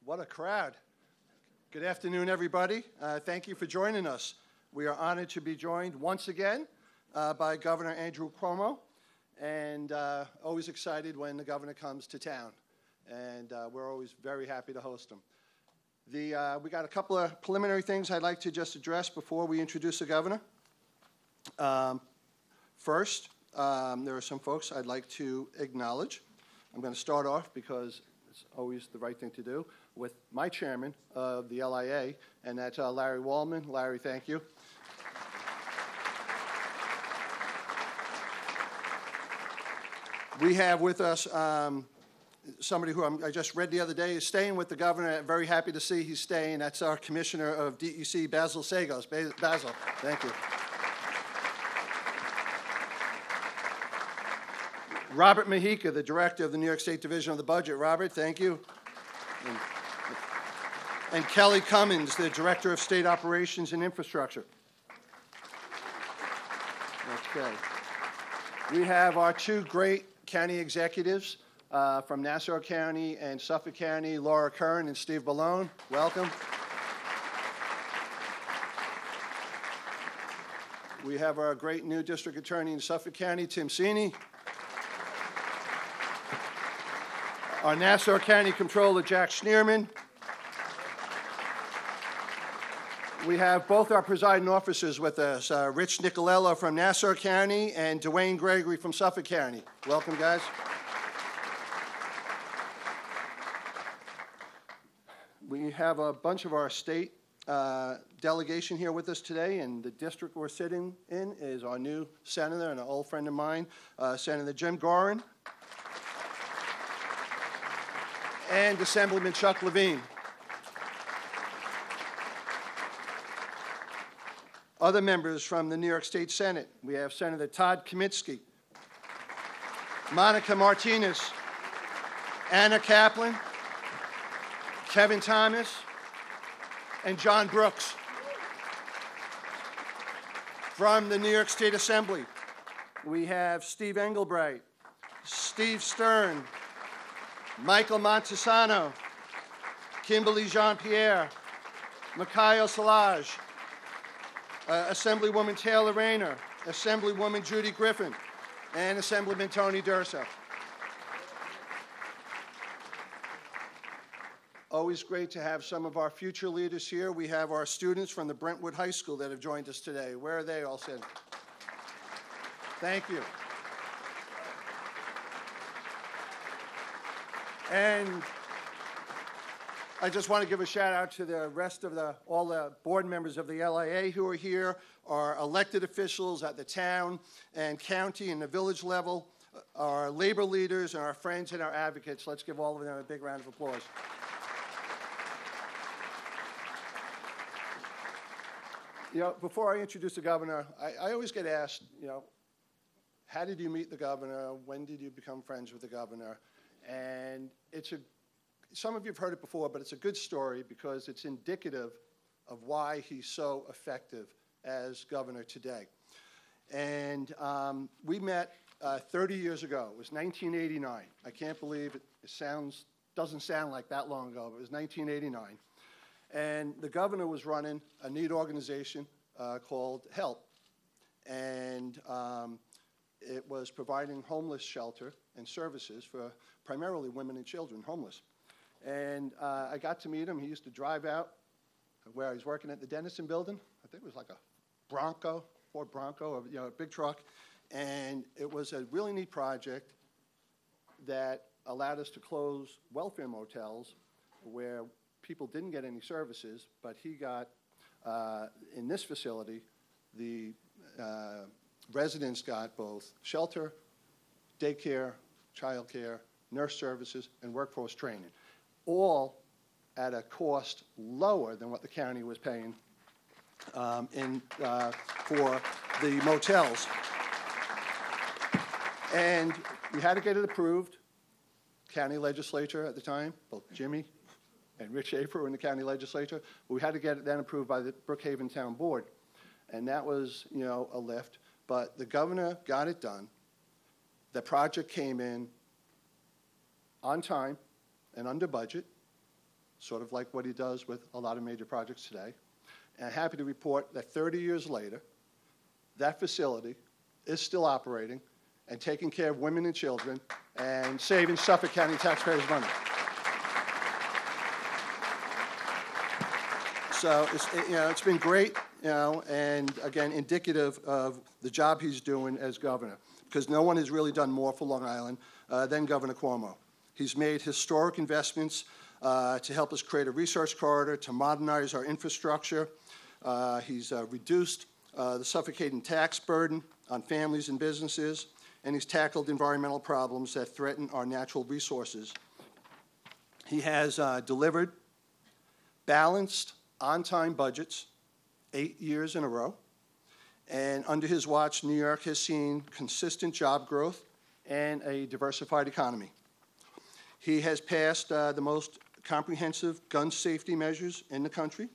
What a crowd. Good afternoon, everybody. Thank you for joining us. We are honored to be joined once again by Governor Andrew Cuomo, and always excited when the governor comes to town. And we're always very happy to host him. We got a couple of preliminary things I'd like to just address before we introduce the governor. First, there are some folks I'd like to acknowledge. I'm going to start off because it's always the right thing to do with my chairman of the LIA, and that's Larry Wallman. Larry, thank you. We have with us somebody who I just read the other day is staying with the governor. Very happy to see he's staying. That's our Commissioner of DEC, Basil Sagos. Basil, thank you. Robert Mahica, the Director of the New York State Division of the Budget. Robert, thank you. And Kelly Cummins, the Director of State Operations and Infrastructure. Okay. We have our two great county executives from Nassau County and Suffolk County, Laura Curran and Steve Ballone. Welcome. We have our great new district attorney in Suffolk County, Tim Sini. Our Nassau County Comptroller, Jack Schneerman. We have both our presiding officers with us, Rich Nicolello from Nassau County and Dwayne Gregory from Suffolk County. Welcome, guys. We have a bunch of our state delegation here with us today, and the district we're sitting in is our new senator and an old friend of mine, Senator Jim Gorin, and Assemblyman Chuck Levine. Other members from the New York State Senate, we have Senator Todd Kaminsky, Monica Martinez, Anna Kaplan, Kevin Thomas, and John Brooks. From the New York State Assembly, we have Steve Engelbright, Steve Stern, Michael Montesano, Kimberly Jean-Pierre, Mikhail Salage, Assemblywoman Taylor Rayner, Assemblywoman Judy Griffin, and Assemblyman Tony Durso. Always great to have some of our future leaders here. We have our students from the Brentwood High School that have joined us today. Where are they all sitting? Thank you. And I just want to give a shout out to the rest of all the board members of the LIA who are here, our elected officials at the town and county and the village level, our labor leaders and our friends and our advocates. Let's give all of them a big round of applause. You know, before I introduce the governor, I always get asked, you know, how did you meet the governor? When did you become friends with the governor? And some of you have heard it before, but it's a good story because it's indicative of why he's so effective as governor today. And we met 30 years ago. It was 1989. I can't believe it doesn't sound like that long ago, but it was 1989. And the governor was running a neat organization called HELP. And it was providing homeless shelter and services for primarily women and children, homeless. And I got to meet him. He used to drive out where he was working at the Dennison building. I think it was like a Bronco, Ford Bronco, a big truck. And it was a really neat project that allowed us to close welfare motels where people didn't get any services, but he got, in this facility, the residents got both shelter, daycare, childcare, nurse services, and workforce training, all at a cost lower than what the county was paying for the motels. And we had to get it approved. County legislature at the time, both Jimmy and Rich Schaefer were in the county legislature. We had to get it then approved by the Brookhaven Town Board. And that was, a lift. But the governor got it done. The project came in on time and under budget. sort of like what he does with a lot of major projects today. And I'm happy to report that 30 years later, that facility is still operating and taking care of women and children and saving Suffolk County taxpayers money. So it's been great, and again, indicative of the job he's doing as governor, because no one has really done more for Long Island than Governor Cuomo. He's made historic investments to help us create a research corridor, to modernize our infrastructure. He's reduced the suffocating tax burden on families and businesses, and he's tackled environmental problems that threaten our natural resources. He has delivered balanced, on-time budgets 8 years in a row, and under his watch, New York has seen consistent job growth and a diversified economy. He has passed the most comprehensive gun safety measures in the country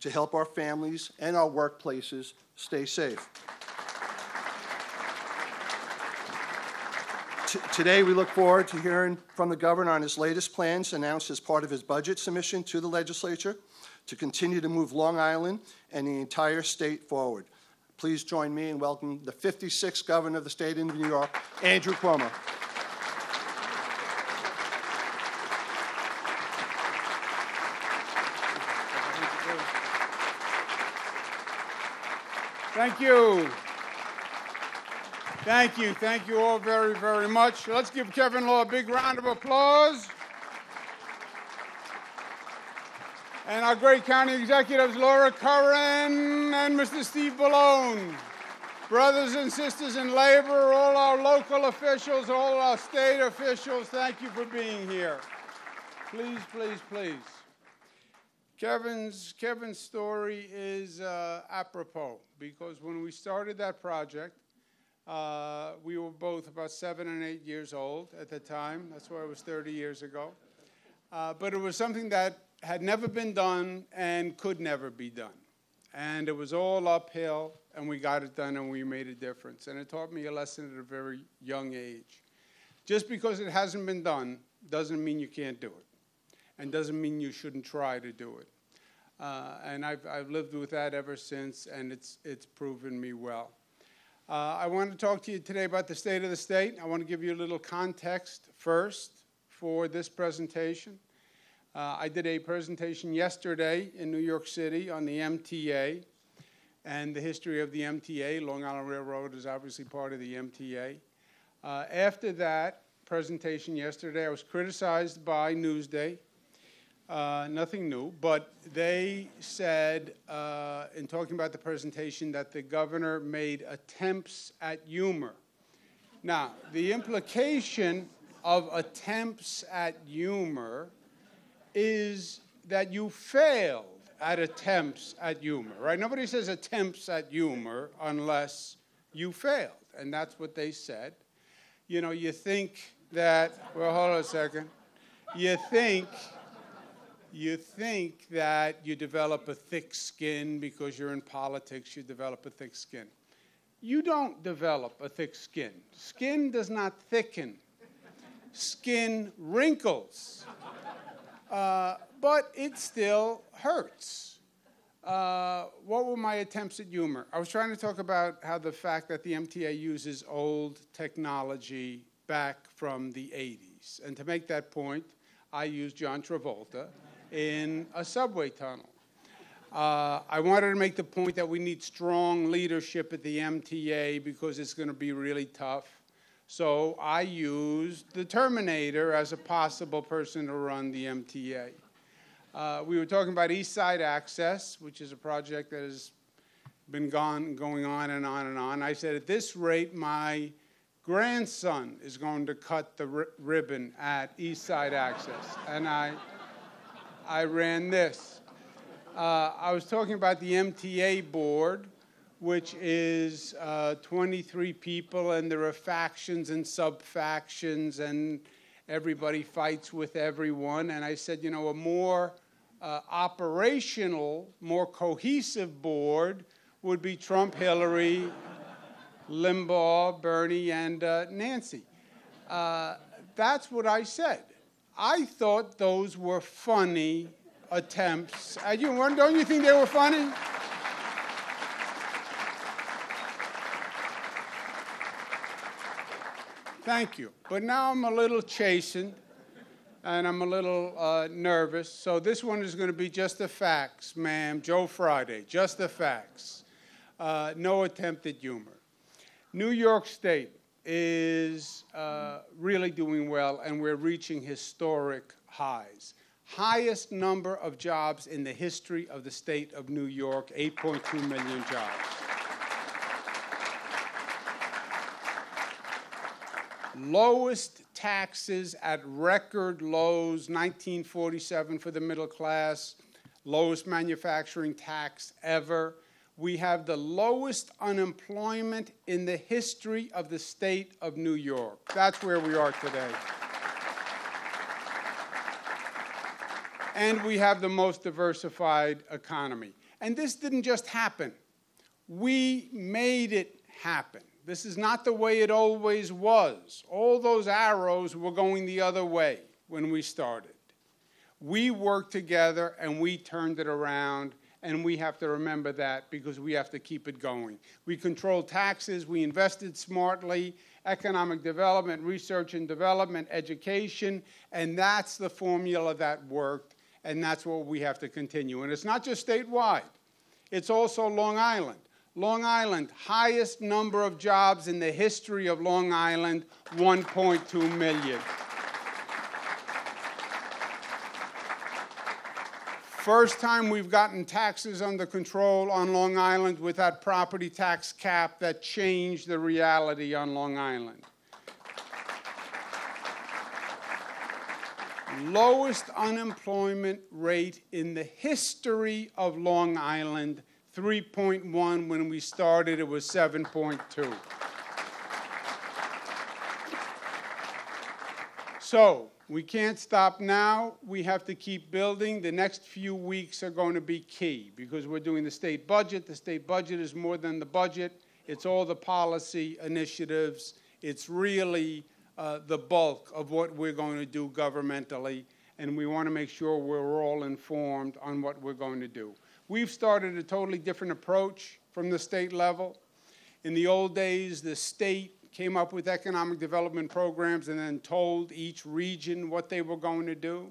to help our families and our workplaces stay safe. Today, we look forward to hearing from the governor on his latest plans announced as part of his budget submission to the legislature to continue to move Long Island and the entire state forward. Please join me in welcoming the 56th governor of the state of New York, Andrew Cuomo. Thank you. Thank you. Thank you all very, very much. Let's give Kevin Law a big round of applause. And our great county executives, Laura Curran and Mr. Steve Ballone. Brothers and sisters in labor, all our local officials, all our state officials, thank you for being here. Please, please, please. Kevin's story is apropos, because when we started that project, we were both about 7 and 8 years old at the time. That's why it was 30 years ago. But it was something that had never been done and could never be done. And it was all uphill, and we got it done, and we made a difference. And it taught me a lesson at a very young age. Just because it hasn't been done doesn't mean you can't do it, and doesn't mean you shouldn't try to do it. And I've lived with that ever since, and it's proven me well. I want to talk to you today about the state of the state. I want to give you a little context first for this presentation. I did a presentation yesterday in New York City on the MTA and the history of the MTA. Long Island Railroad is obviously part of the MTA. After that presentation yesterday, I was criticized by Newsday. Nothing new, but they said in talking about the presentation that the governor made attempts at humor. Now, the implication of attempts at humor is that you failed at attempts at humor, right? Nobody says attempts at humor unless you failed, and that's what they said. You know, you think that, well, hold on a second. You think that you develop a thick skin because you're in politics, you develop a thick skin. You don't develop a thick skin. Skin does not thicken. Skin wrinkles. But it still hurts. What were my attempts at humor? I was trying to talk about how the fact that the MTA uses old technology back from the 80s. And to make that point, I used John Travolta in a subway tunnel. I wanted to make the point that we need strong leadership at the MTA because it's going to be really tough. So I used the Terminator as a possible person to run the MTA. We were talking about East Side Access, which is a project that has been going on and on and on. I said, at this rate, my grandson is going to cut the ribbon at East Side Access. And I ran this. I was talking about the MTA board, which is 23 people, and there are factions and sub-factions, and everybody fights with everyone. And I said, you know, a more operational, more cohesive board would be Trump, Hillary, Limbaugh, Bernie, and Nancy. That's what I said. I thought those were funny attempts. Don't you think they were funny? Thank you. But now I'm a little chastened, and I'm a little nervous. So this one is going to be just the facts, ma'am. Joe Friday, just the facts. No attempt at humor. New York State is really doing well, and we're reaching historic highs. Highest number of jobs in the history of the state of New York, 8.2 million jobs. Lowest taxes at record lows, 1947 for the middle class, lowest manufacturing tax ever. We have the lowest unemployment in the history of the state of New York. That's where we are today. And we have the most diversified economy. And this didn't just happen. We made it happen. This is not the way it always was. All those arrows were going the other way when we started. We worked together and we turned it around, and we have to remember that because we have to keep it going. We controlled taxes, we invested smartly, economic development, research and development, education, and that's the formula that worked, and that's what we have to continue. And it's not just statewide, it's also Long Island. Long Island, highest number of jobs in the history of Long Island, 1.2 million. First time we've gotten taxes under control on Long Island with that property tax cap that changed the reality on Long Island. Lowest unemployment rate in the history of Long Island, 3.1. When we started, it was 7.2. So we can't stop now. We have to keep building. The next few weeks are going to be key because we're doing the state budget. The state budget is more than the budget. It's all the policy initiatives. It's really the bulk of what we're going to do governmentally, and we want to make sure we're all informed on what we're going to do. We've started a totally different approach from the state level. In the old days, the state came up with economic development programs and then told each region what they were going to do.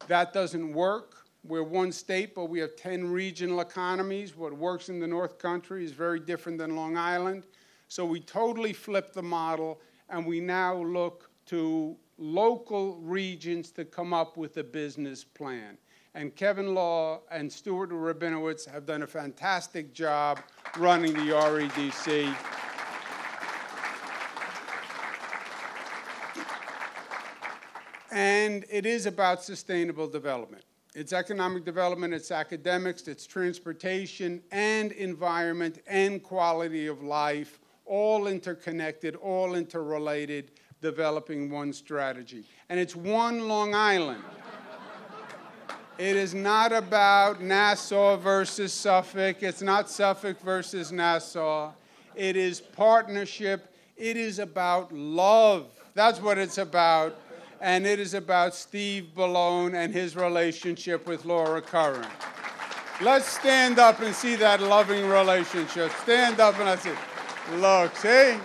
That doesn't work. We're one state, but we have 10 regional economies. What works in the North Country is very different than Long Island. So we totally flipped the model, and we now look to local regions to come up with a business plan. And Kevin Law and Stuart Rabinowitz have done a fantastic job running the REDC. And it is about sustainable development. It's economic development, it's academics, it's transportation and environment and quality of life, all interconnected, all interrelated, developing one strategy. And it's one Long Island. It is not about Nassau versus Suffolk. It's not Suffolk versus Nassau. It is partnership. It is about love. That's what it's about. And it is about Steve Ballone and his relationship with Laura Curran. Let's stand up and see that loving relationship. Stand up and let's see. Look, see?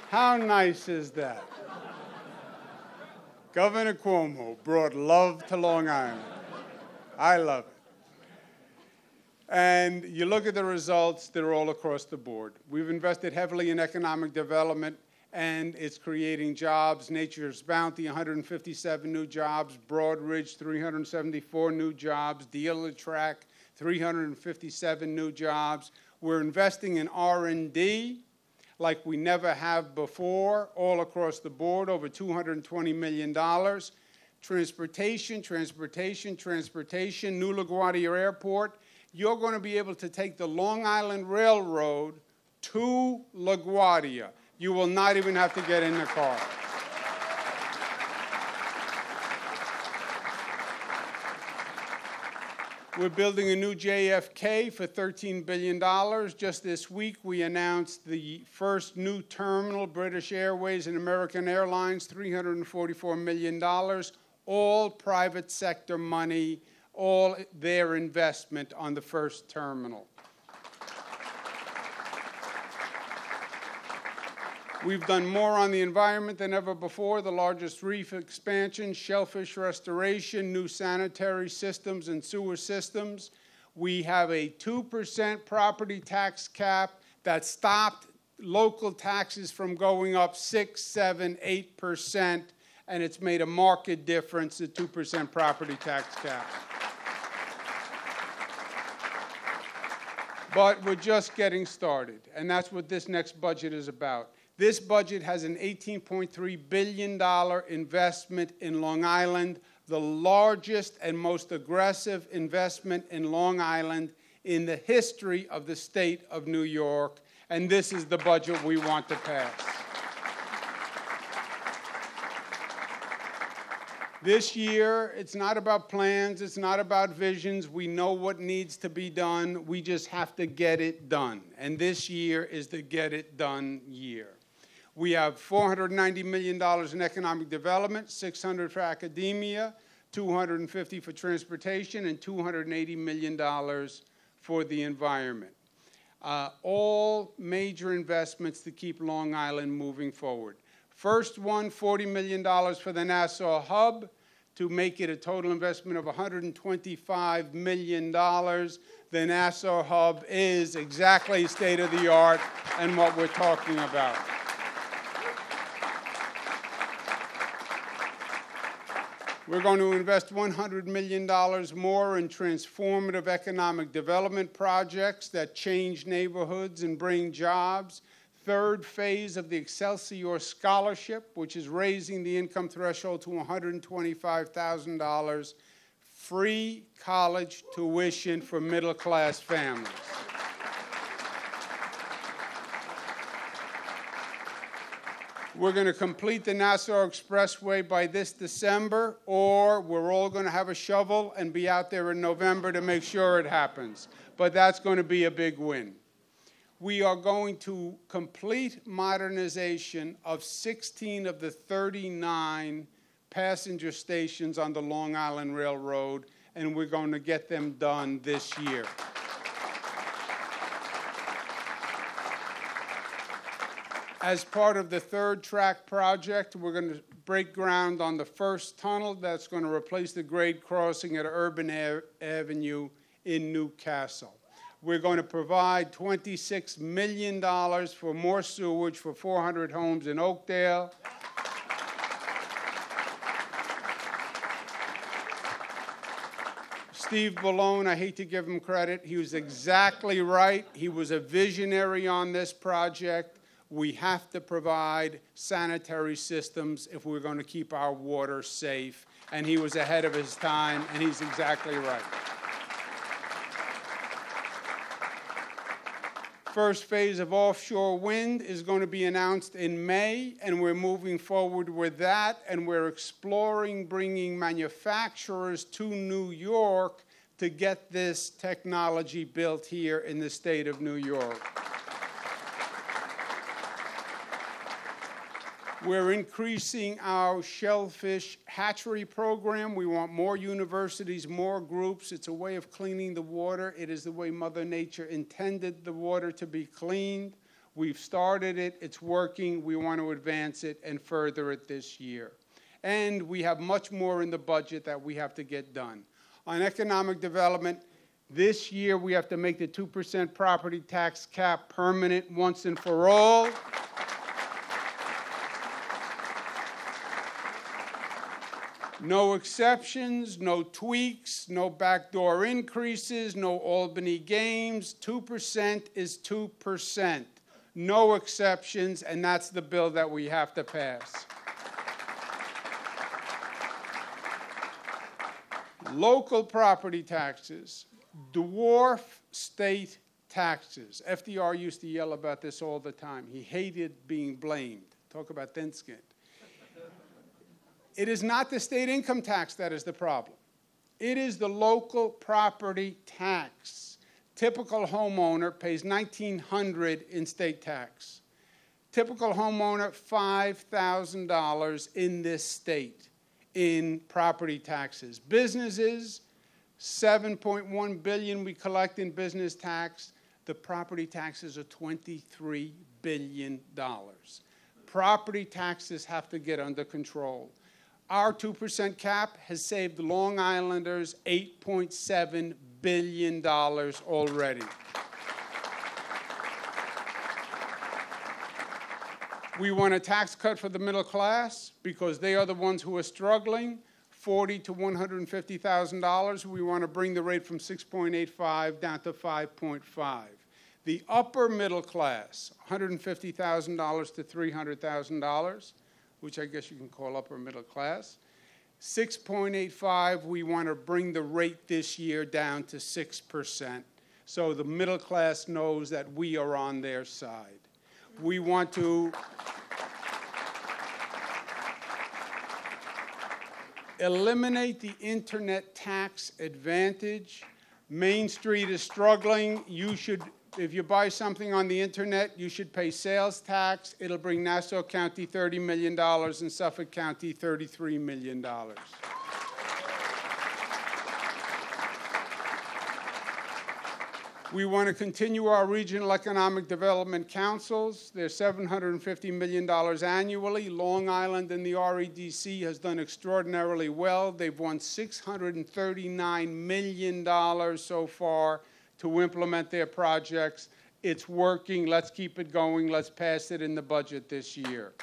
How nice is that? Governor Cuomo brought love to Long Island. I love it. And you look at the results, they're all across the board. We've invested heavily in economic development, and it's creating jobs. Nature's Bounty, 157 new jobs. Broadridge, 374 new jobs. Dealer Track, 357 new jobs. We're investing in R&D like we never have before, all across the board, over $220 million. Transportation, transportation, transportation. New LaGuardia Airport. You're going to be able to take the Long Island Railroad to LaGuardia. You will not even have to get in the car. We're building a new JFK for $13 billion. Just this week, we announced the first new terminal, British Airways and American Airlines, $344 million, all private sector money, all their investment on the first terminal. We've done more on the environment than ever before, the largest reef expansion, shellfish restoration, new sanitary systems and sewer systems. We have a 2% property tax cap that stopped local taxes from going up 6, 7, 8%, and it's made a marked difference, the 2% property tax cap. But we're just getting started, and that's what this next budget is about. This budget has an $18.3 billion investment in Long Island, the largest and most aggressive investment in Long Island in the history of the state of New York, and this is the budget we want to pass. This year, it's not about plans, it's not about visions. We know what needs to be done. We just have to get it done, and this year is the get it done year. We have $490 million in economic development, $600 for academia, $250 for transportation, and $280 million for the environment. All major investments to keep Long Island moving forward. First one, $40 million for the Nassau Hub to make it a total investment of $125 million. The Nassau Hub is exactly state-of-the-art and what we're talking about. We're going to invest $100 million more in transformative economic development projects that change neighborhoods and bring jobs. Third phase of the Excelsior Scholarship, which is raising the income threshold to $125,000, free college tuition for middle-class families. We're going to complete the Nassau Expressway by this December, or we're all going to have a shovel and be out there in November to make sure it happens. But that's going to be a big win. We are going to complete modernization of 16 of the 39 passenger stations on the Long Island Railroad, and we're going to get them done this year. As part of the third track project, we're going to break ground on the first tunnel that's going to replace the grade crossing at Urban Avenue in Newcastle. We're going to provide $26 million for more sewage for 400 homes in Oakdale. Steve Ballone, I hate to give him credit, he was exactly right. He was a visionary on this project. We have to provide sanitary systems if we're going to keep our water safe. And he was ahead of his time, and he's exactly right. First phase of offshore wind is going to be announced in May, and we're moving forward with that, and we're exploring bringing manufacturers to New York to get this technology built here in the state of New York. We're increasing our shellfish hatchery program. We want more universities, more groups. It's a way of cleaning the water. It is the way Mother Nature intended the water to be cleaned. We've started it. It's working. We want to advance it and further it this year. And we have much more in the budget that we have to get done. On economic development, this year we have to make the 2% property tax cap permanent once and for all. No exceptions, no tweaks, no backdoor increases, no Albany games. 2% is 2%. No exceptions, and that's the bill that we have to pass. Local property taxes dwarf state taxes. FDR used to yell about this all the time. He hated being blamed. Talk about thin-skinned. It is not the state income tax that is the problem. It is the local property tax. Typical homeowner pays $1,900 in state tax. Typical homeowner, $5,000 in this state in property taxes. Businesses, $7.1 billion we collect in business tax. The property taxes are $23 billion. Property taxes have to get under control. Our 2% cap has saved Long Islanders $8.7 billion already. We want a tax cut for the middle class because they are the ones who are struggling, $40,000 to $150,000. We want to bring the rate from 6.85 down to 5.5. The upper middle class, $150,000 to $300,000, which I guess you can call upper middle class. 6.85, we want to bring the rate this year down to 6%, so the middle class knows that we are on their side. We want to eliminate the internet tax advantage. Main Street is struggling. If you buy something on the internet, you should pay sales tax. It'll bring Nassau County $30 million and Suffolk County $33 million. We want to continue our regional economic development councils. They're $750 million annually. Long Island and the REDC has done extraordinarily well. They've won $639 million so far to implement their projects. It's working. Let's keep it going. Let's pass it in the budget this year.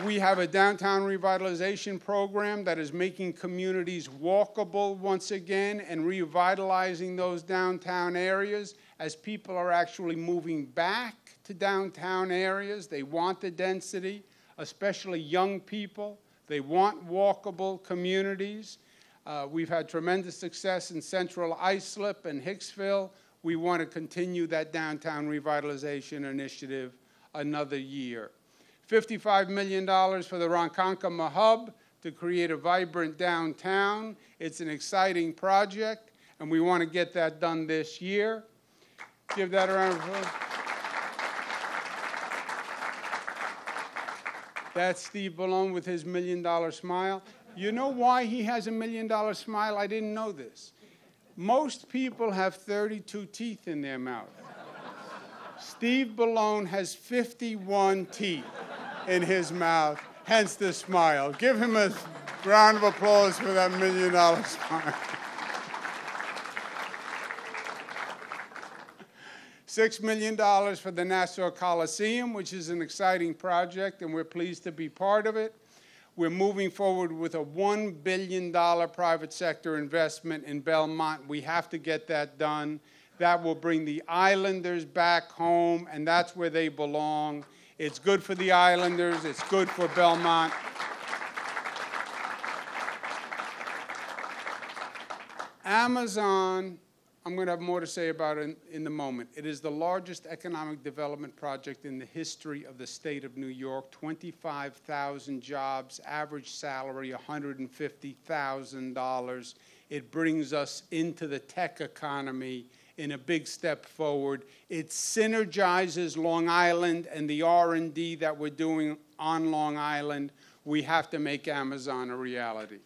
We have a downtown revitalization program that is making communities walkable once again and revitalizing those downtown areas as people are actually moving back to downtown areas. They want the density, especially young people. They want walkable communities. We've had tremendous success in Central Islip and Hicksville. We want to continue that downtown revitalization initiative another year. $55 million for the Ronkonkoma Hub to create a vibrant downtown. It's an exciting project, and we want to get that done this year. Give that a round of applause. That's Steve Ballone with his $1 million smile. You know why he has a $1 million smile? I didn't know this. Most people have 32 teeth in their mouth. Steve Ballone has 51 teeth in his mouth, hence the smile. Give him a round of applause for that $1 million smile. $6 million for the Nassau Coliseum, which is an exciting project, and we're pleased to be part of it. We're moving forward with a $1 billion private sector investment in Belmont. We have to get that done. That will bring the Islanders back home, and that's where they belong. It's good for the Islanders. It's good for Belmont. Amazon, I'm going to have more to say about it in a moment. It is the largest economic development project in the history of the state of New York. 25,000 jobs, average salary $150,000. It brings us into the tech economy in a big step forward. It synergizes Long Island and the R&D that we're doing on Long Island. We have to make Amazon a reality.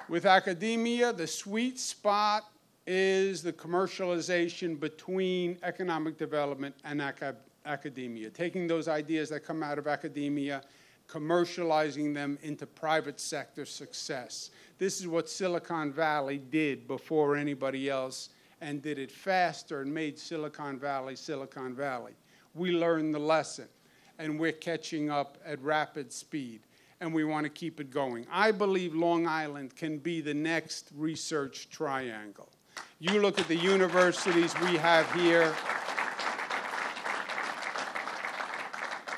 With academia, the sweet spot is the commercialization between economic development and academia, taking those ideas that come out of academia, commercializing them into private sector success. This is what Silicon Valley did before anybody else, and did it faster and made Silicon Valley, Silicon Valley. We learned the lesson, and we're catching up at rapid speed, and we want to keep it going. I believe Long Island can be the next research triangle. You look at the universities we have here,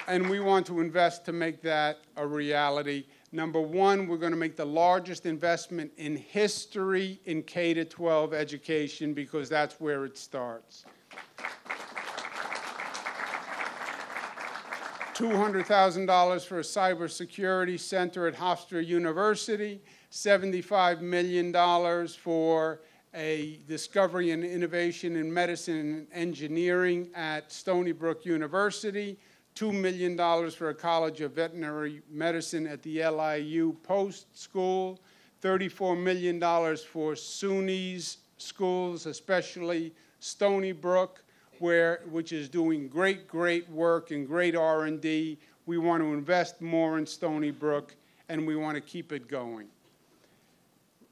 and we want to invest to make that a reality. Number one, we're going to make the largest investment in history in K-12 education because that's where it starts. $200,000 for a cybersecurity center at Hofstra University, $75 million for a discovery and innovation in medicine and engineering at Stony Brook University, $2 million for a College of Veterinary Medicine at the LIU Post School, $34 million for SUNY's schools, especially Stony Brook, which is doing great work and great R&D. We want to invest more in Stony Brook, and we want to keep it going.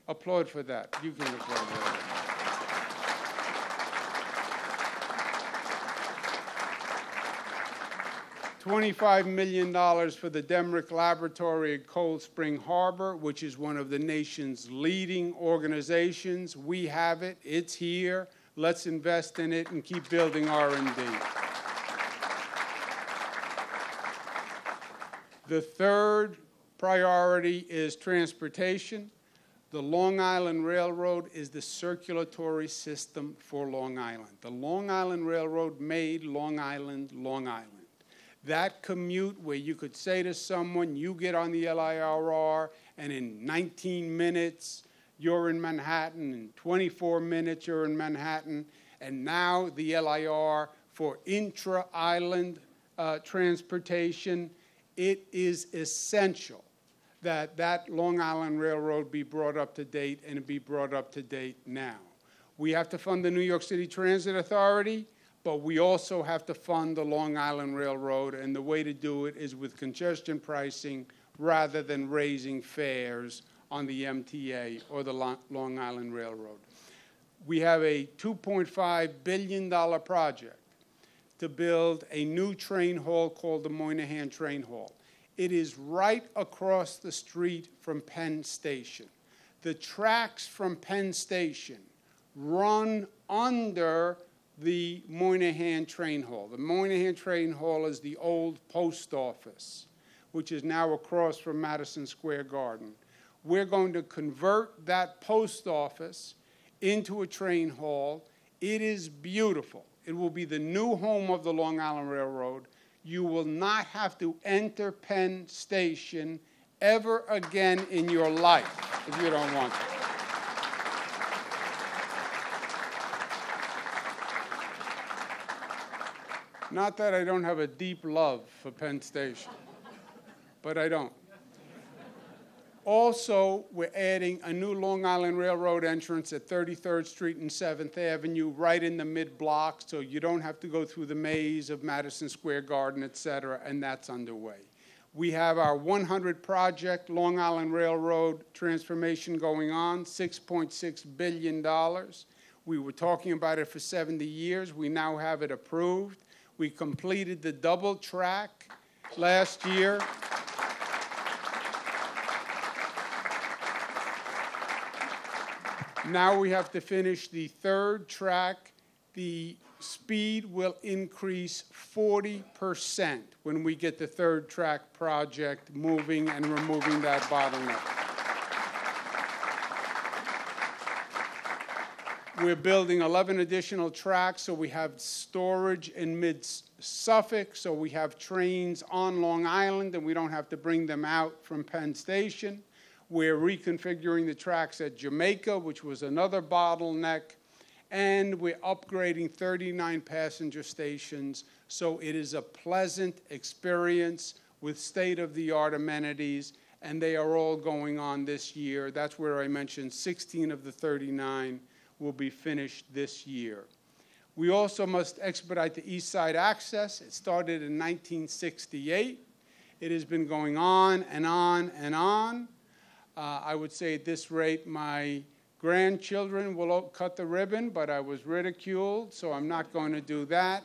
Applaud for that. You can applaud for that. $25 million for the Demrick Laboratory at Cold Spring Harbor, which is one of the nation's leading organizations. We have it. It's here. Let's invest in it and keep building R&D. The third priority is transportation. The Long Island Railroad is the circulatory system for Long Island. The Long Island Railroad made Long Island, Long Island. That commute where you could say to someone, you get on the LIRR, and in 19 minutes, you're in Manhattan, in 24 minutes, you're in Manhattan, and now the LIR for intra-island transportation, it is essential that that Long Island Railroad be brought up to date, and it be brought up to date now. We have to fund the New York City Transit Authority, but we also have to fund the Long Island Railroad, and the way to do it is with congestion pricing rather than raising fares on the MTA or the Long Island Railroad. We have a $2.5 billion project to build a new train hall called the Moynihan Train Hall. It is right across the street from Penn Station. The tracks from Penn Station run under the Moynihan Train Hall. The Moynihan Train Hall is the old post office, which is now across from Madison Square Garden. We're going to convert that post office into a train hall. It is beautiful. It will be the new home of the Long Island Railroad. You will not have to enter Penn Station ever again in your life if you don't want to. Not that I don't have a deep love for Penn Station, but I don't. Also, we're adding a new Long Island Railroad entrance at 33rd Street and 7th Avenue, right in the mid-block, so you don't have to go through the maze of Madison Square Garden, et cetera, and that's underway. We have our 100 project Long Island Railroad transformation going on, $6.6 billion. We were talking about it for 70 years. We now have it approved. We completed the double track last year. Now we have to finish the third track. The speed will increase 40% when we get the third track project moving and removing that bottleneck. We're building 11 additional tracks, so we have storage in mid-Suffolk, so we have trains on Long Island, and we don't have to bring them out from Penn Station. We're reconfiguring the tracks at Jamaica, which was another bottleneck, and we're upgrading 39 passenger stations, so it is a pleasant experience with state-of-the-art amenities, and they are all going on this year. That's where I mentioned 16 of the 39 will be finished this year. We also must expedite the East Side access. It started in 1968. It has been going on and on and on. I would say at this rate, my grandchildren will cut the ribbon, but I was ridiculed, so I'm not going to do that.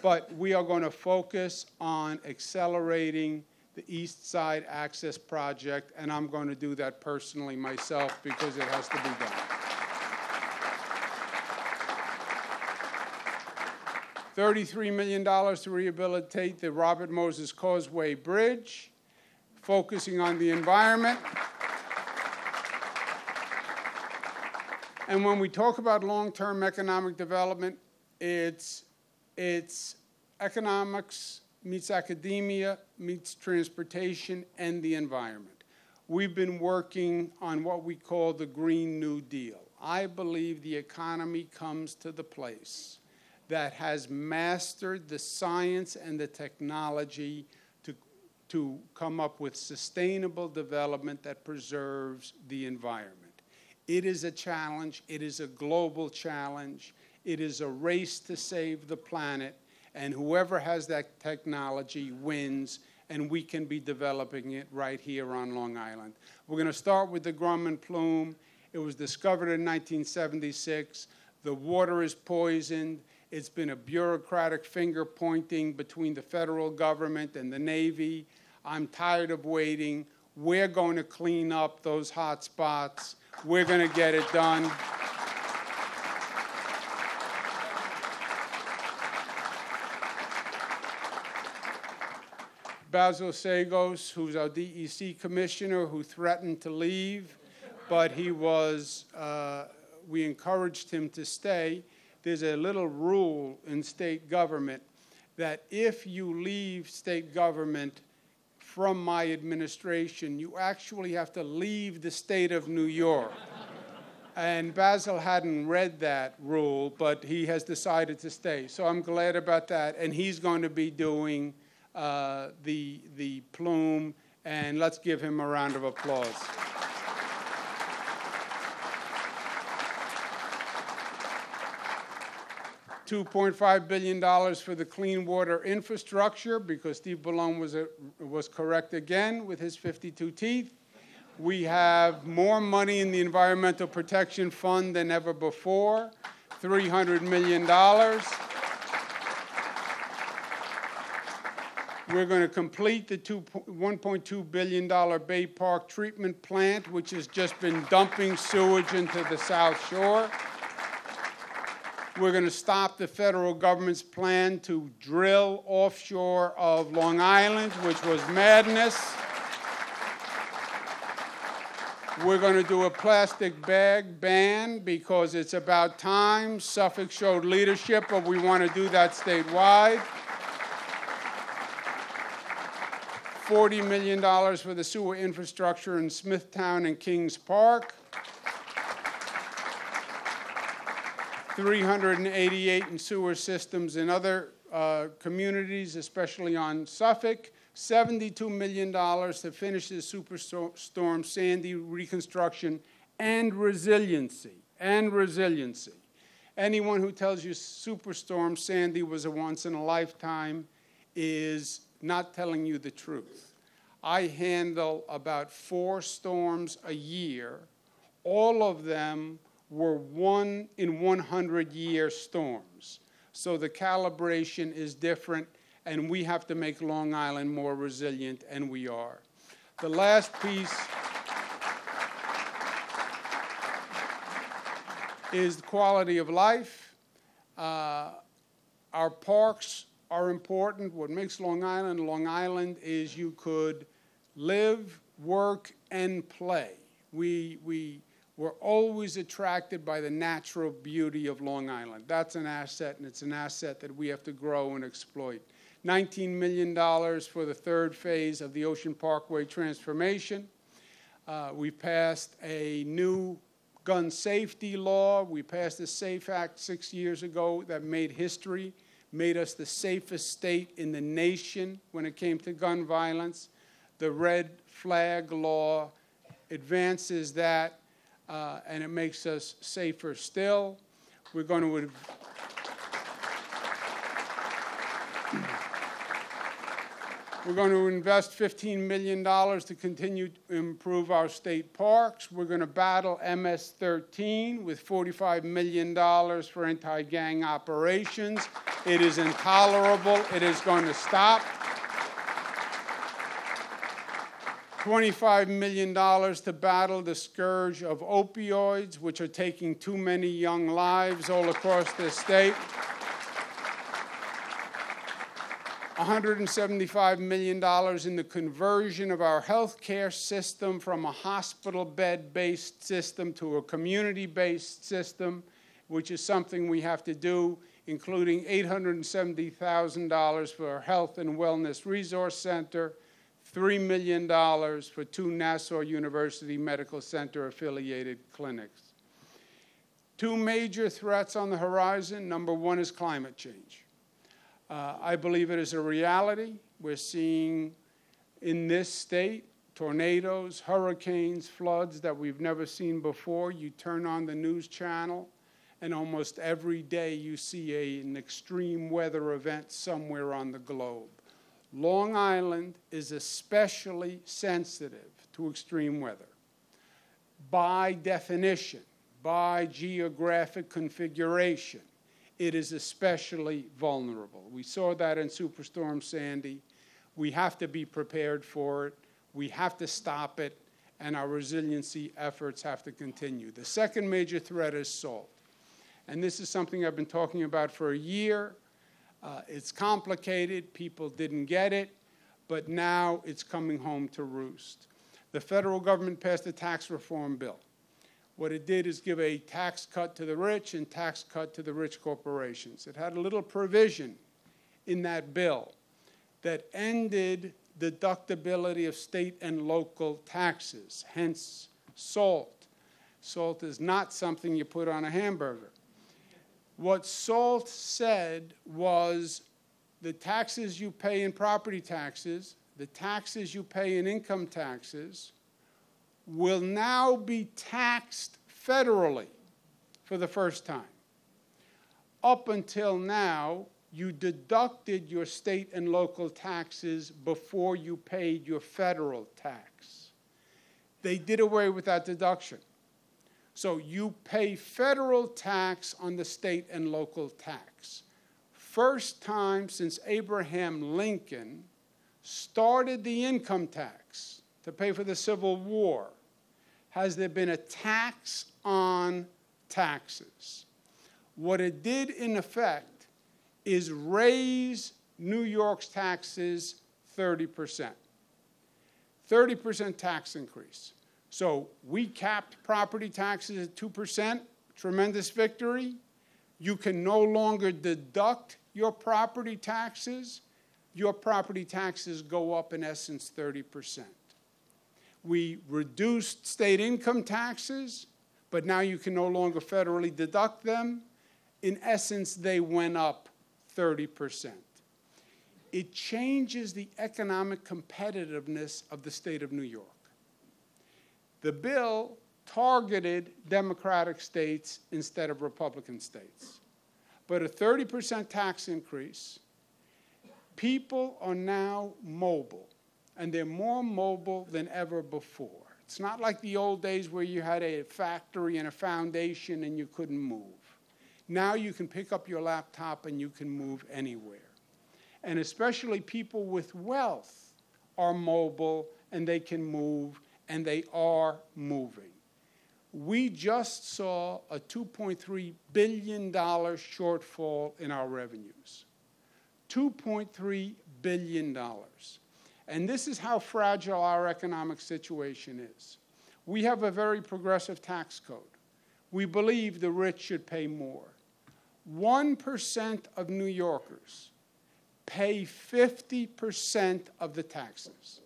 But we are going to focus on accelerating the East Side Access Project, and I'm going to do that personally myself because it has to be done. $33 million to rehabilitate the Robert Moses Causeway Bridge, focusing on the environment. And when we talk about long-term economic development, it's economics meets academia, meets transportation, and the environment. We've been working on what we call the Green New Deal. I believe the economy comes to the place that has mastered the science and the technology to come up with sustainable development that preserves the environment. It is a challenge. It is a global challenge. It is a race to save the planet, and whoever has that technology wins, and we can be developing it right here on Long Island. We're going to start with the Grumman plume. It was discovered in 1976. The water is poisoned. It's been a bureaucratic finger-pointing between the federal government and the Navy. I'm tired of waiting. We're going to clean up those hot spots. We're going to get it done. Basil Sagos, who's our DEC commissioner, who threatened to leave, but he was, we encouraged him to stay. There's a little rule in state government that if you leave state government from my administration, you actually have to leave the state of New York. And Basil hadn't read that rule, but he has decided to stay. So I'm glad about that. And he's going to be doing the plume, and let's give him a round of applause. $2.5 billion for the clean water infrastructure, because Steve Ballone was correct again with his 52 teeth. We have more money in the Environmental Protection Fund than ever before, $300 million. We're going to complete the $1.2 billion Bay Park treatment plant, which has just been dumping sewage into the South Shore. We're going to stop the federal government's plan to drill offshore of Long Island, which was madness. We're going to do a plastic bag ban because it's about time. Suffolk showed leadership, but we want to do that statewide. $40 million for the sewer infrastructure in Smithtown and Kings Park. 388 in sewer systems in other communities, especially on Suffolk. $72 million to finish the Superstorm Sandy reconstruction and resiliency. Anyone who tells you Superstorm Sandy was a once-in-a-lifetime is not telling you the truth. I handle about 4 storms a year. All of them were 1 in 100-year storms. So the calibration is different, and we have to make Long Island more resilient, and we are. The last piece is the quality of life. Our parks are important. What makes Long Island is you could live, work, and play. We're always attracted by the natural beauty of Long Island. That's an asset, and it's an asset that we have to grow and exploit. $19 million for the 3rd phase of the Ocean Parkway transformation. We passed a new gun safety law. We passed the SAFE Act 6 years ago that made history, made us the safest state in the nation when it came to gun violence. The red flag law advances that, and it makes us safer still. We're going to invest $15 million to continue to improve our state parks. We're going to battle MS-13 with $45 million for anti-gang operations. It is intolerable. It is going to stop. $25 million to battle the scourge of opioids, which are taking too many young lives all across this state. $175 million in the conversion of our health care system from a hospital bed-based system to a community-based system. which is something we have to do, including $870,000 for our Health and Wellness Resource Center, $3 million for 2 Nassau University Medical Center affiliated clinics. 2 major threats on the horizon. Number 1 is climate change. I believe it is a reality. We're seeing in this state tornadoes, hurricanes, floods that we've never seen before. You turn on the news channel, and almost every day you see an extreme weather event somewhere on the globe. Long Island is especially sensitive to extreme weather. By definition, by geographic configuration, it is especially vulnerable. We saw that in Superstorm Sandy. We have to be prepared for it. We have to stop it, and our resiliency efforts have to continue. The second major threat is salt. And this is something I've been talking about for a year. It's complicated. People didn't get it, but now it's coming home to roost. The federal government passed a tax reform bill. What it did is give a tax cut to the rich and tax cut to the rich corporations. It had a little provision in that bill that ended deductibility of state and local taxes, hence salt. Salt is not something you put on a hamburger. What SALT said was the taxes you pay in property taxes, the taxes you pay in income taxes, will now be taxed federally for the first time. Up until now, you deducted your state and local taxes before you paid your federal tax. They did away with that deduction. So you pay federal tax on the state and local tax. First time since Abraham Lincoln started the income tax to pay for the Civil War has there been a tax on taxes. What it did in effect is raise New York's taxes 30%. 30% tax increase. So we capped property taxes at 2%, tremendous victory. You can no longer deduct your property taxes. Your property taxes go up, in essence, 30%. We reduced state income taxes, but now you can no longer federally deduct them. In essence, they went up 30%. It changes the economic competitiveness of the state of New York. The bill targeted Democratic states instead of Republican states. But a 30% tax increase, people are now mobile, and they're more mobile than ever before. It's not like the old days where you had a factory and a foundation and you couldn't move. Now you can pick up your laptop and you can move anywhere. And especially people with wealth are mobile and they can move, and they are moving. We just saw a $2.3 billion shortfall in our revenues. $2.3 billion. And this is how fragile our economic situation is. We have a very progressive tax code. We believe the rich should pay more. 1% of New Yorkers pay 50% of the taxes.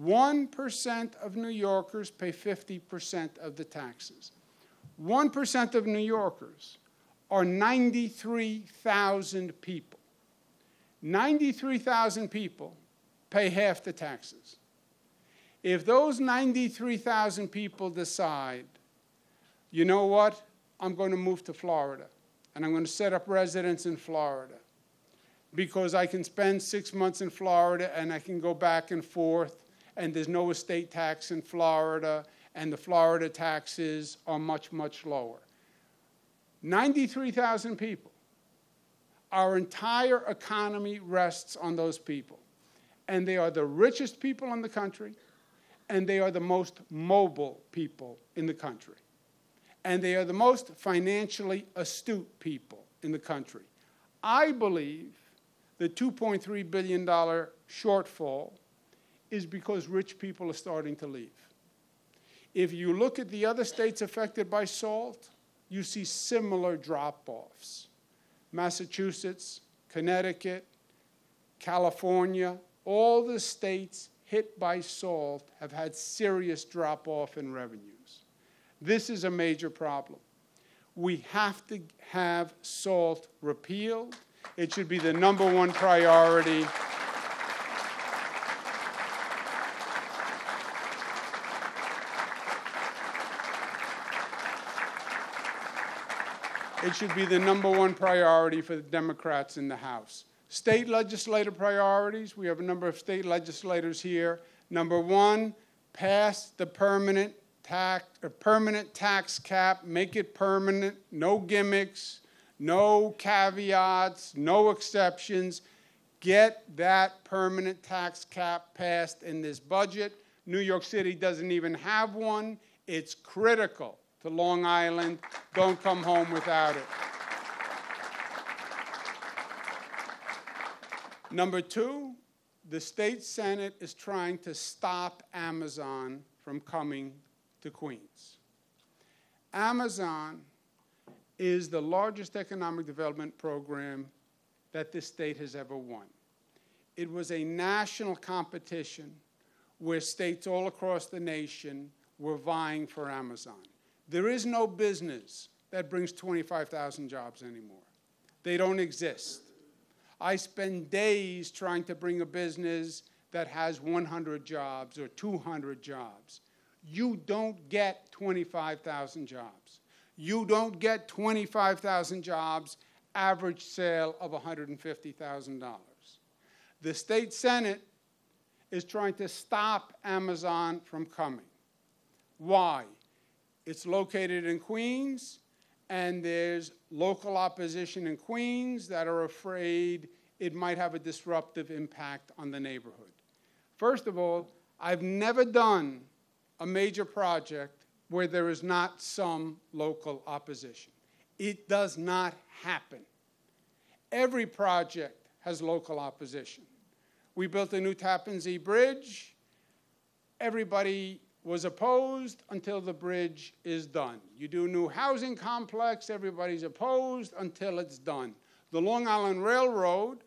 1% of New Yorkers pay 50% of the taxes. 1% of New Yorkers are 93,000 people. 93,000 people pay half the taxes. If those 93,000 people decide, you know what, I'm going to move to Florida, and I'm going to set up residence in Florida, because I can spend 6 months in Florida and I can go back and forth, and there's no estate tax in Florida, and the Florida taxes are much, much lower. 93,000 people. Our entire economy rests on those people. And they are the richest people in the country, and they are the most mobile people in the country. And they are the most financially astute people in the country. I believe the $2.3 billion shortfall is because rich people are starting to leave. If you look at the other states affected by SALT, you see similar drop-offs. Massachusetts, Connecticut, California, all the states hit by SALT have had serious drop-off in revenues. This is a major problem. We have to have SALT repealed. It should be the #1 priority. It should be the #1 priority for the Democrats in the House. State legislative priorities, we have a number of state legislators here. #1, pass the permanent tax cap, make it permanent, no gimmicks, no caveats, no exceptions. Get that permanent tax cap passed in this budget. New York City doesn't even have one. It's critical to Long Island. Don't come home without it. #2, the state Senate is trying to stop Amazon from coming to Queens. Amazon is the largest economic development program that this state has ever won. It was a national competition where states all across the nation were vying for Amazon. There is no business that brings 25,000 jobs anymore. They don't exist. I spend days trying to bring a business that has 100 jobs or 200 jobs. You don't get 25,000 jobs. You don't get 25,000 jobs, average sale of $150,000. The state Senate is trying to stop Amazon from coming. Why? It's located in Queens, and there's local opposition in Queens that are afraid it might have a disruptive impact on the neighborhood. First of all, I've never done a major project where there is not some local opposition. It does not happen. Every project has local opposition. We built a new Tappan Zee Bridge. Everybody was opposed until the bridge is done. You do a new housing complex, everybody's opposed until it's done. The Long Island Railroad,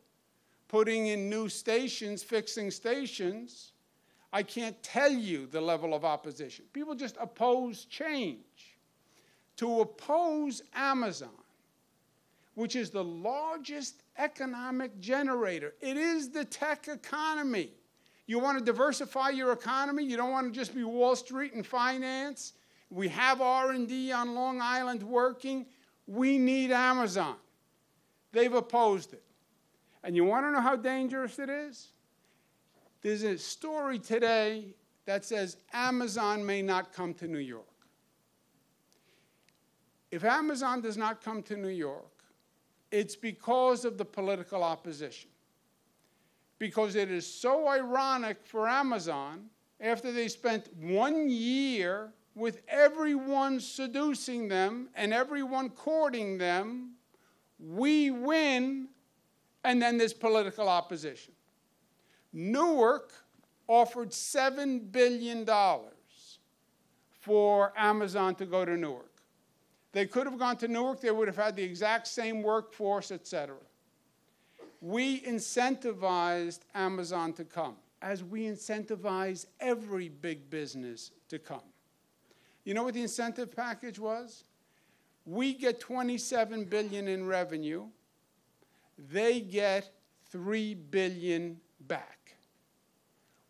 putting in new stations, fixing stations, I can't tell you the level of opposition. People just oppose change. To oppose Amazon, which is the largest economic generator, it is the tech economy. You want to diversify your economy? You don't want to just be Wall Street and finance? We have R&D on Long Island working. We need Amazon. They've opposed it. And you want to know how dangerous it is? There's a story today that says Amazon may not come to New York. If Amazon does not come to New York, it's because of the political opposition. Because it is so ironic for Amazon, after they spent 1 year with everyone seducing them and everyone courting them, we win, and then there's political opposition. Newark offered $7 billion for Amazon to go to Newark. They could have gone to Newark, they would have had the exact same workforce, et cetera. We incentivized Amazon to come, as we incentivize every big business to come. You know what the incentive package was? We get $27 billion in revenue. They get $3 billion back.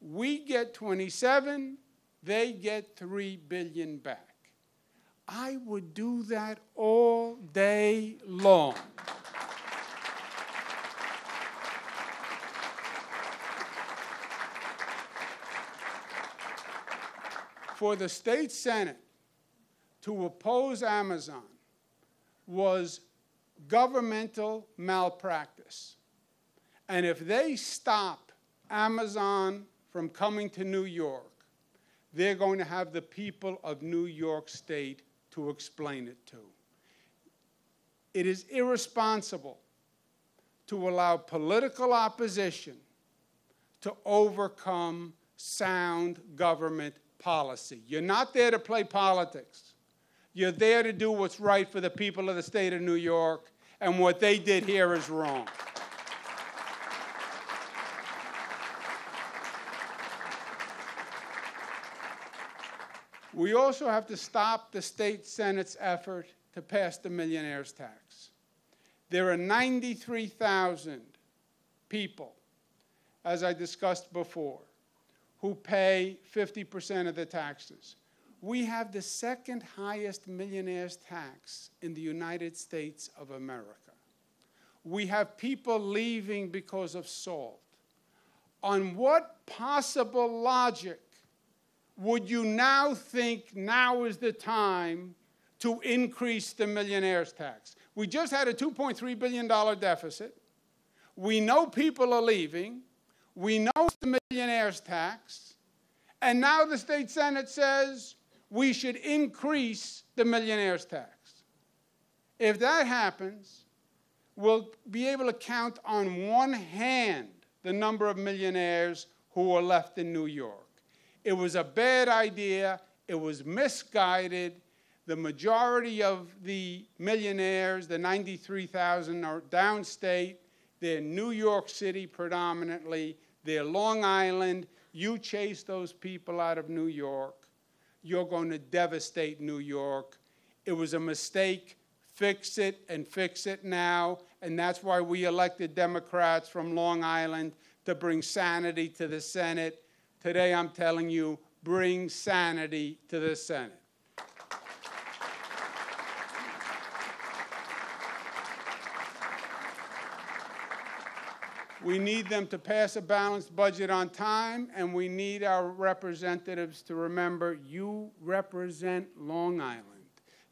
We get 27, they get $3 billion back. I would do that all day long. For the state Senate to oppose Amazon was governmental malpractice. And if they stop Amazon from coming to New York, they're going to have the people of New York State to explain it to. It is irresponsible to allow political opposition to overcome sound government policy. You're not there to play politics. You're there to do what's right for the people of the state of New York, and what they did here is wrong. We also have to stop the state Senate's effort to pass the millionaire's tax. There are 93,000 people, as I discussed before, who pay 50% of the taxes. We have the second highest millionaire's tax in the United States of America. We have people leaving because of SALT. On what possible logic would you now think now is the time to increase the millionaire's tax? We just had a $2.3 billion deficit. We know people are leaving. We know the millionaire's tax. And now the state Senate says we should increase the millionaire's tax. If that happens, we'll be able to count on one hand the number of millionaires who are left in New York. It was a bad idea. It was misguided. The majority of the millionaires, the 93,000, are downstate. They're New York City predominantly. They're Long Island. You chase those people out of New York, you're going to devastate New York. It was a mistake. Fix it, and fix it now. And that's why we elected Democrats from Long Island to bring sanity to the Senate. Today I'm telling you, bring sanity to the Senate. We need them to pass a balanced budget on time, and we need our representatives to remember you represent Long Island.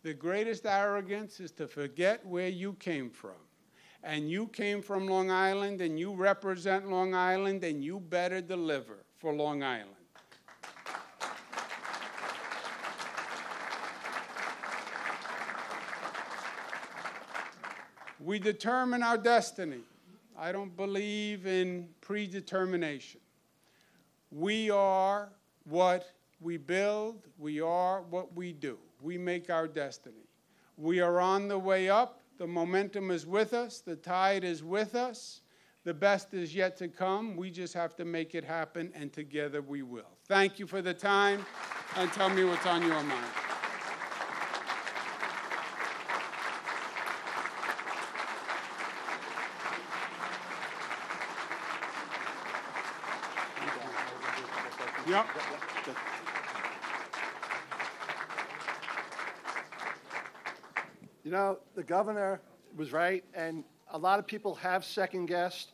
The greatest arrogance is to forget where you came from. And you came from Long Island, and you represent Long Island, and you better deliver for Long Island. We determine our destiny. I don't believe in predetermination. We are what we build. We are what we do. We make our destiny. We are on the way up. The momentum is with us. The tide is with us. The best is yet to come. We just have to make it happen, and together we will. Thank you for the time, and tell me what's on your mind. Yep. You know, the governor was right, and a lot of people have second-guessed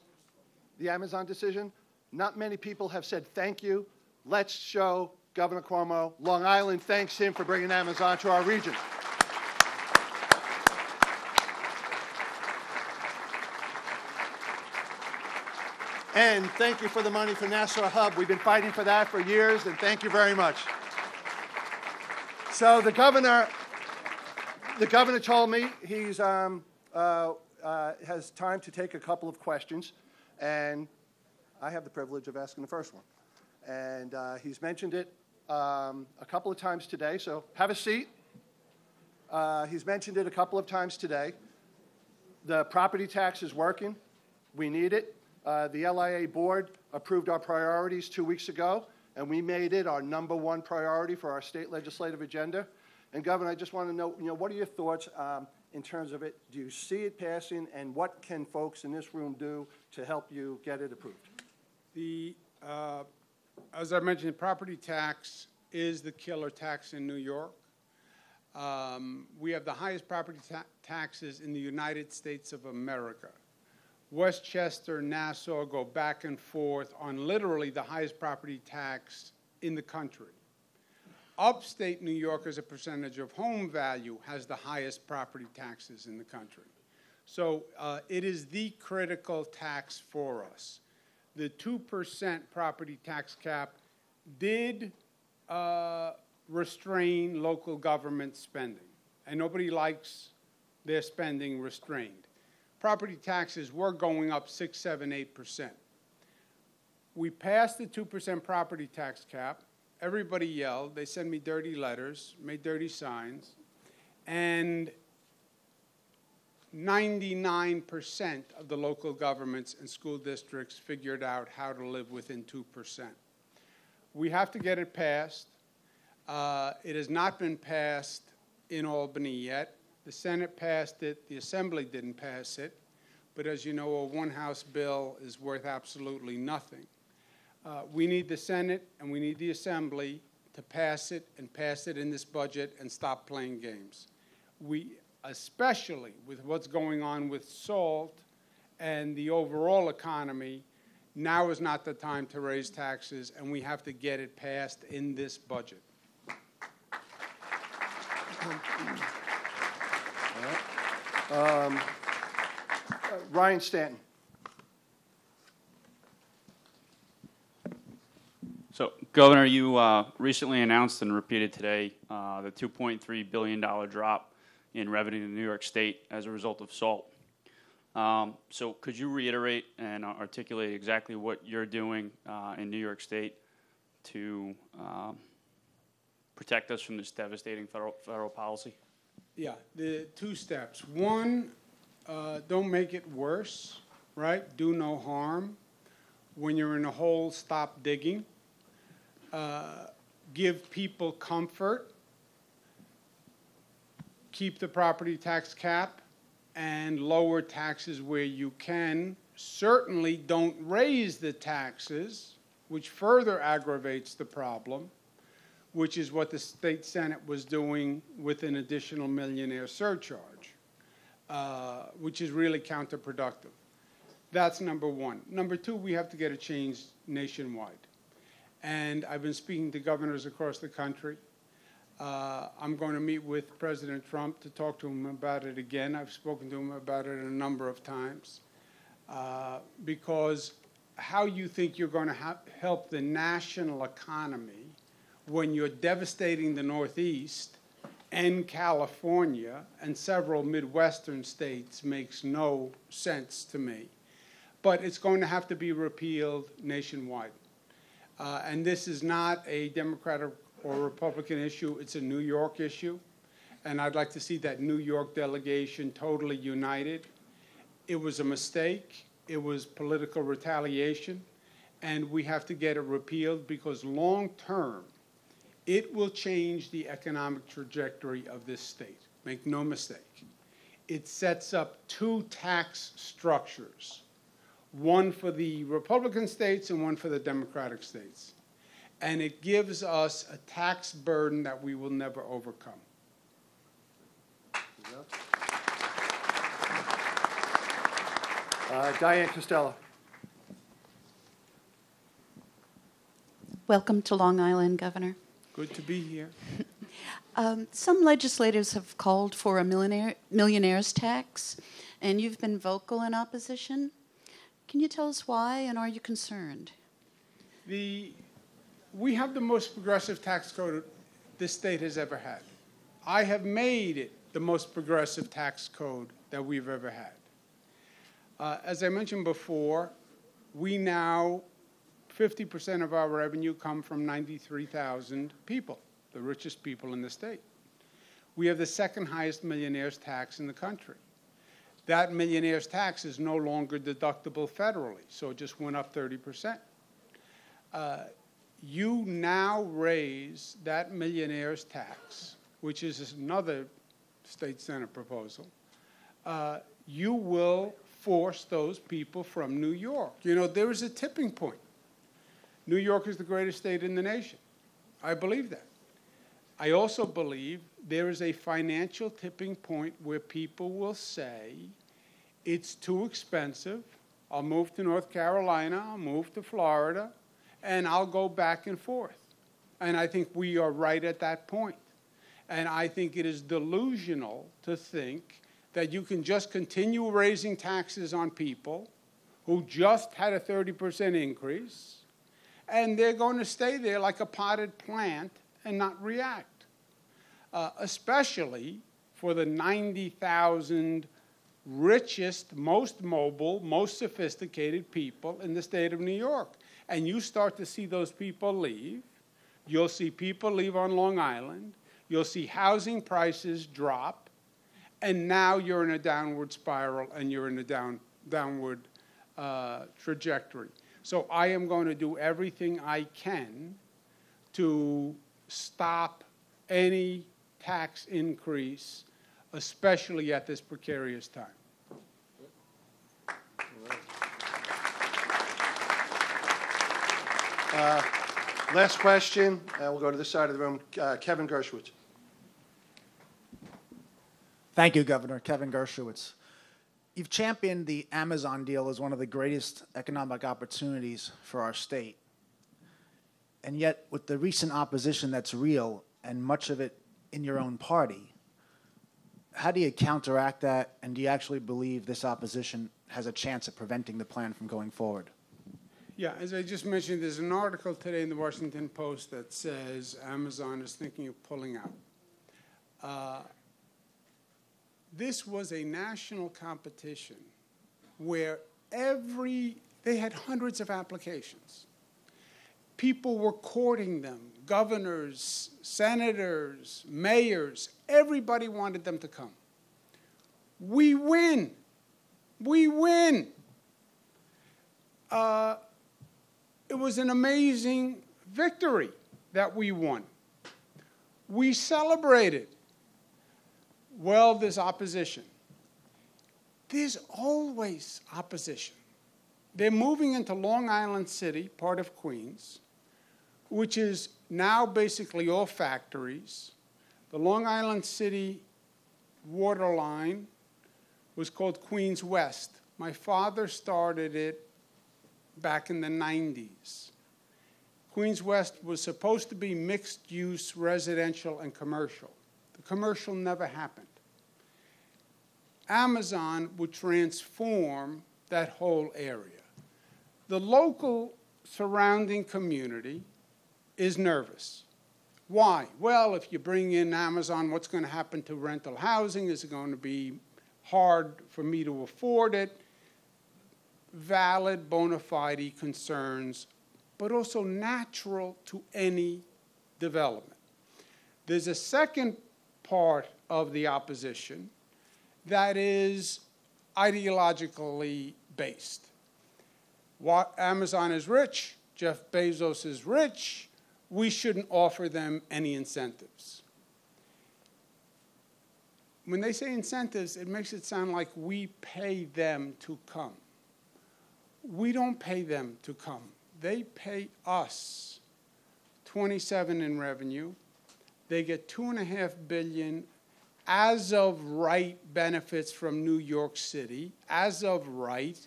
the Amazon decision. Not many people have said thank you. Let's show Governor Cuomo Long Island thanks him for bringing Amazon to our region. And thank you for the money for Nassau Hub. We've been fighting for that for years, and thank you very much. So the governor told me he's has time to take a couple of questions, and I have the privilege of asking the first one. And he's mentioned it a couple of times today, so have a seat. He's mentioned it a couple of times today. The property tax is working. We need it. The LIA board approved our priorities 2 weeks ago, and we made it our #1 priority for our state legislative agenda. And Governor, I just want to know, what are your thoughts in terms of it? Do you see it passing, and what can folks in this room do to help you get it approved? As I mentioned, property tax is the killer tax in New York. We have the highest property taxes in the United States of America. Westchester, Nassau go back and forth on literally the highest property tax in the country. Upstate New York, as a percentage of home value, has the highest property taxes in the country. So it is the critical tax for us. The 2% property tax cap did restrain local government spending, and nobody likes their spending restrained. Property taxes were going up 6, 7, 8%. We passed the 2% property tax cap. Everybody yelled. They sent me dirty letters, made dirty signs. And 99% of the local governments and school districts figured out how to live within 2%. We have to get it passed. It has not been passed in Albany yet. The Senate passed it. The Assembly didn't pass it. But as you know, a one-house bill is worth absolutely nothing. We need the Senate and we need the Assembly to pass it and pass it in this budget and stop playing games. We, especially with what's going on with SALT and the overall economy, now is not the time to raise taxes, and we have to get it passed in this budget. Ryan Stanton. So, Governor, you recently announced and repeated today the $2.3 billion drop in revenue in New York State as a result of SALT. So could you reiterate and articulate exactly what you're doing in New York State to protect us from this devastating federal policy? Yeah, the two steps. One, don't make it worse, right? Do no harm. When you're in a hole, stop digging. Give people comfort. Keep the property tax cap and lower taxes where you can. Certainly don't raise the taxes, which further aggravates the problem, which is what the state Senate was doing with an additional millionaire surcharge, which is really counterproductive. That's number one. Number two, we have to get a change nationwide. And I've been speaking to governors across the country. I'm going to meet with President Trump to talk to him about it again. I've spoken to him about it a number of times. Because how you think you're going to help the national economy when you're devastating the Northeast and California and several Midwestern states makes no sense to me. But it's going to have to be repealed nationwide. And this is not a Democratic or Republican issue. It's a New York issue. And I'd like to see that New York delegation totally united. It was a mistake. It was political retaliation. And we have to get it repealed because long term, it will change the economic trajectory of this state. Make no mistake. It sets up two tax structures, one for the Republican states and one for the Democratic states. And it gives us a tax burden that we will never overcome. Diane Costello. Welcome to Long Island, Governor. Good to be here. Some legislators have called for a millionaire's tax, and you've been vocal in opposition. Can you tell us why, and are you concerned? We have the most progressive tax code this state has ever had. I have made it the most progressive tax code that we've ever had. As I mentioned before, we now, 50% of our revenue come from 93,000 people, the richest people in the state. We have the second highest millionaire's tax in the country. That millionaire's tax is no longer deductible federally, so it just went up 30%. You now raise that millionaire's tax, which is another state Senate proposal. You will force those people from New York. You know, there is a tipping point. New York is the greatest state in the nation. I believe that. I also believe there is a financial tipping point where people will say, it's too expensive. I'll move to North Carolina, I'll move to Florida, and I'll go back and forth. And I think we are right at that point. And I think it is delusional to think that you can just continue raising taxes on people who just had a 30% increase, and they're going to stay there like a potted plant and not react, especially for the 90,000 richest, most mobile, most sophisticated people in the state of New York. And you start to see those people leave. You'll see people leave on Long Island. you'll see housing prices drop, and now you're in a downward spiral and you're in a downward trajectory. So I am going to do everything I can to stop any tax increase, especially at this precarious time. Last question, we'll go to this side of the room. Kevin Gershwitz. Thank you, Governor. Kevin Gershowitz. You've championed the Amazon deal as one of the greatest economic opportunities for our state. And yet, with the recent opposition that's real, and much of it in your own party, how do you counteract that, and do you actually believe this opposition has a chance of preventing the plan from going forward? Yeah, as I just mentioned, there's an article today in the Washington Post that says Amazon is thinking of pulling out. This was a national competition where they had hundreds of applications. People were courting them, governors, senators, mayors, everybody wanted them to come. We win. We win. It was an amazing victory that we won. We celebrated. Well, there's opposition. There's always opposition. They're moving into Long Island City, part of Queens, which is now basically all factories. The Long Island City water line was called Queens West. My father started it back in the 90s. Queens West was supposed to be mixed-use residential and commercial. The commercial never happened. Amazon would transform that whole area. The local surrounding community is nervous. Why? Well, if you bring in Amazon, what's going to happen to rental housing? Is it going to be hard for me to afford it? Valid, bona fide concerns, but also natural to any development. There's a second part of the opposition that is ideologically based. Amazon is rich, Jeff Bezos is rich, we shouldn't offer them any incentives. When they say incentives, it makes it sound like we pay them to come. We don't pay them to come. They pay us $27 billion in revenue. They get $2.5 billion as of right benefits from New York City. As of right,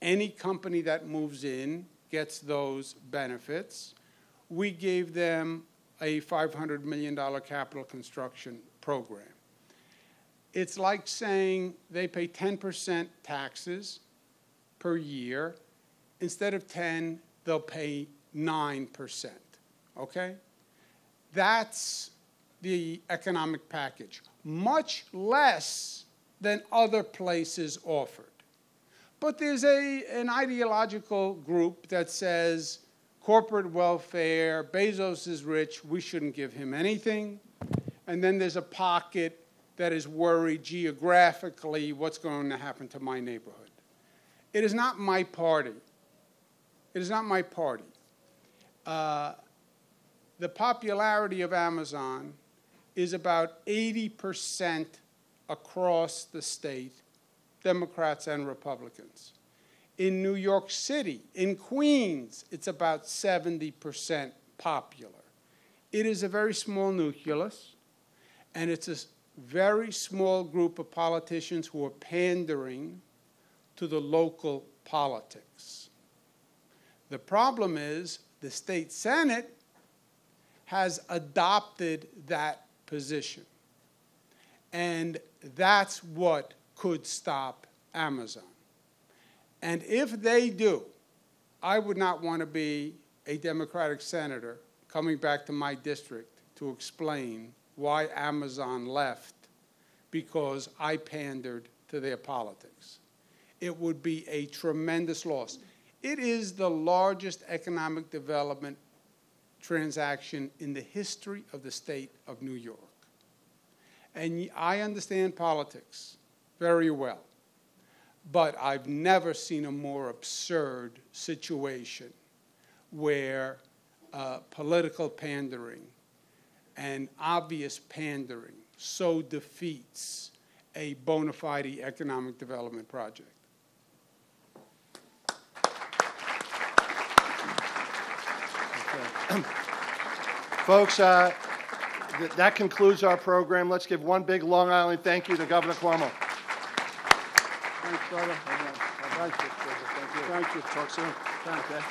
any company that moves in gets those benefits. We gave them a $500 million capital construction program. It's like saying they pay 10% taxes per year. Instead of 10, they'll pay 9%, okay? That's the economic package, much less than other places offered. But there's an ideological group that says corporate welfare, Bezos is rich, we shouldn't give him anything. And then there's a pocket that is worried geographically what's going to happen to my neighborhood. It is not my party. It is not my party. The popularity of Amazon is about 80% across the state, Democrats and Republicans. In New York City, in Queens, it's about 70% popular. It is a very small nucleus, and it's a very small group of politicians who are pandering to the local politics. The problem is the state Senate has adopted that position. And that's what could stop Amazon. And if they do, I would not want to be a Democratic senator coming back to my district to explain why Amazon left because I pandered to their politics. It would be a tremendous loss. It is the largest economic development transaction in the history of the state of New York. And I understand politics very well, but I've never seen a more absurd situation where political pandering and obvious pandering so defeats a bona fide economic development project. Folks, that concludes our program. Let's give one big Long Island thank you to Governor Cuomo. Thanks, brother. Thank you. Thank you. Talk soon. Okay.